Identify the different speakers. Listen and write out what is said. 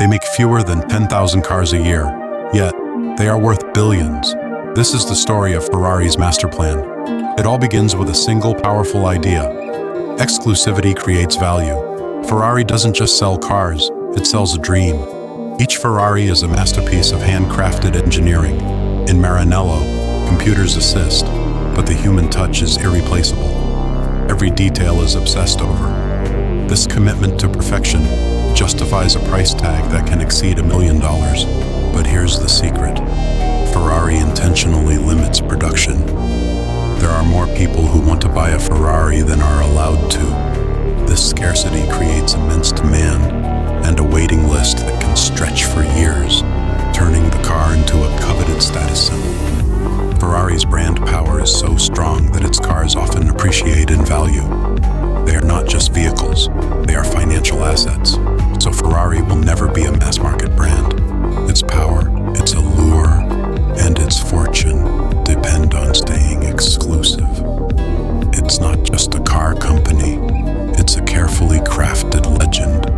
Speaker 1: They make fewer than 10,000 cars a year, yet they are worth billions. This is the story of Ferrari's master plan. It all begins with a single powerful idea. Exclusivity creates value. Ferrari doesn't just sell cars, it sells a dream. Each Ferrari is a masterpiece of handcrafted engineering. In Maranello, computers assist, but the human touch is irreplaceable. Every detail is obsessed over. This commitment to perfection justifies a price tag that can exceed $1 million. But here's the secret. Ferrari intentionally limits production. There are more people who want to buy a Ferrari than are allowed to. This scarcity creates immense demand and a waiting list that can stretch for years, turning the car into a coveted status symbol. Ferrari's brand power is so strong that its cars often appreciate in value. They are not just vehicles, they are financial assets. So Ferrari will never be a mass-market brand. Its power, its allure, and its fortune depend on staying exclusive. It's not just a car company, it's a carefully crafted legend.